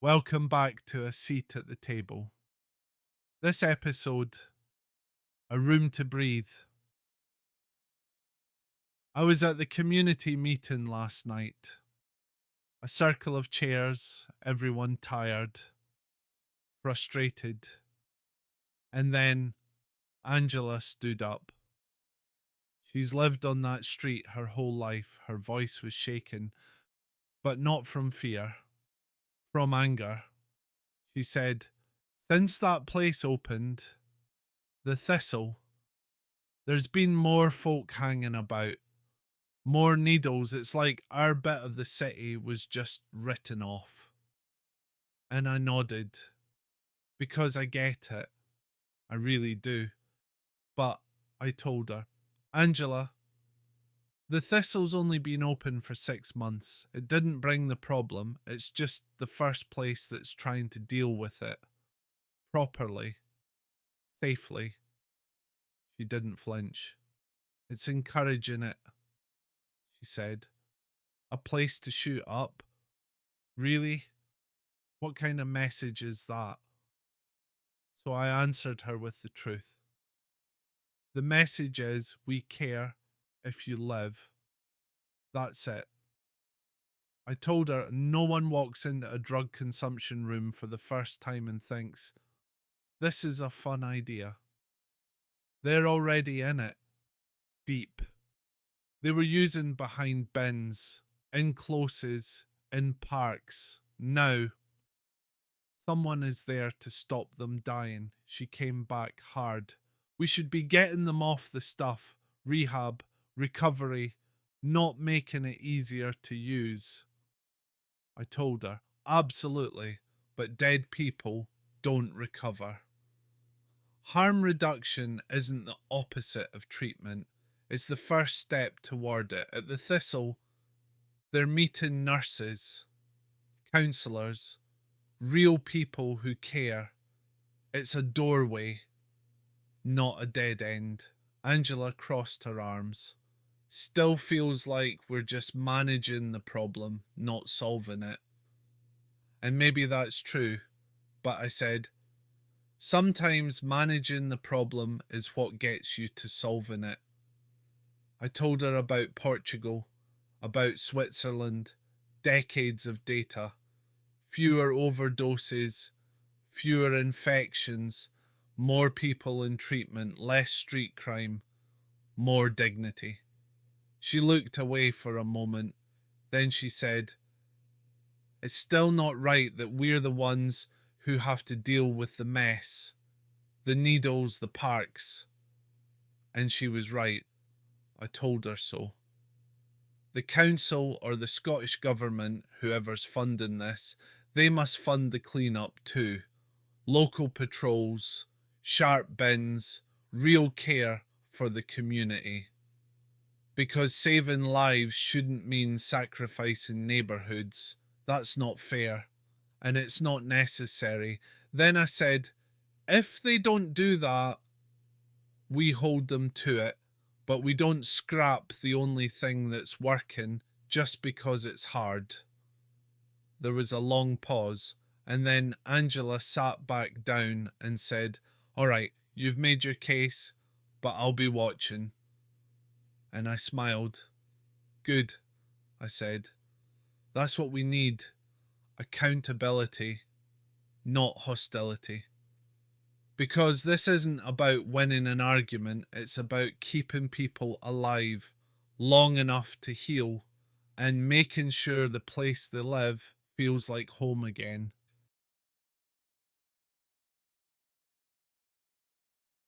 Welcome back to A Seat at the Table. This episode, A Room to Breathe. I was at the community meeting last night. A circle of chairs, everyone tired, frustrated. And then Angela stood up. She's lived on that street her whole life. Her voice was shaken, but not from fear, from anger. She said, "Since that place opened, the Thistle, there's been more folk hanging about, more needles. It's like our bit of the city was just written off." And I nodded, because I get it. I really do. But I told her, "Angela, the Thistle's only been open for 6 months. It didn't bring the problem. It's just the first place that's trying to deal with it properly, safely." She didn't flinch. "It's encouraging it," she said. "A place to shoot up? Really? What kind of message is that?" So I answered her with the truth. The message is, we care if you live. That's it. I told her no one walks into a drug consumption room for the first time and thinks, this is a fun idea. They're already in it. Deep. They were using behind bins, in closes, in parks. Now, someone is there to stop them dying. She came back hard. We should be getting them off the stuff. Rehab, recovery, not making it easier to use. I told her, absolutely, but dead people don't recover. Harm reduction isn't the opposite of treatment. It's the first step toward it. At the Thistle, they're meeting nurses, counsellors, real people who care. It's a doorway, not a dead end. Angela crossed her arms. Still feels like we're just managing the problem, not solving it. And maybe that's true, but I said, sometimes managing the problem is what gets you to solving it. I told her about Portugal, about Switzerland, decades of data, fewer overdoses, fewer infections, more people in treatment, less street crime, more dignity. She looked away for a moment, then she said, it's still not right that we're the ones who have to deal with the mess, the needles, the parks. And she was right. I told her so. The council or the Scottish government, whoever's funding this, they must fund the clean-up too. Local patrols, sharp bins, real care for the community. Because saving lives shouldn't mean sacrificing neighbourhoods. That's not fair. And it's not necessary. Then I said, if they don't do that, we hold them to it. But we don't scrap the only thing that's working just because it's hard. There was a long pause, and then Angela sat back down and said, all right, you've made your case, but I'll be watching. And I smiled. Good, I said. That's what we need. Accountability, not hostility. Because this isn't about winning an argument, it's about keeping people alive long enough to heal and making sure the place they live feels like home again.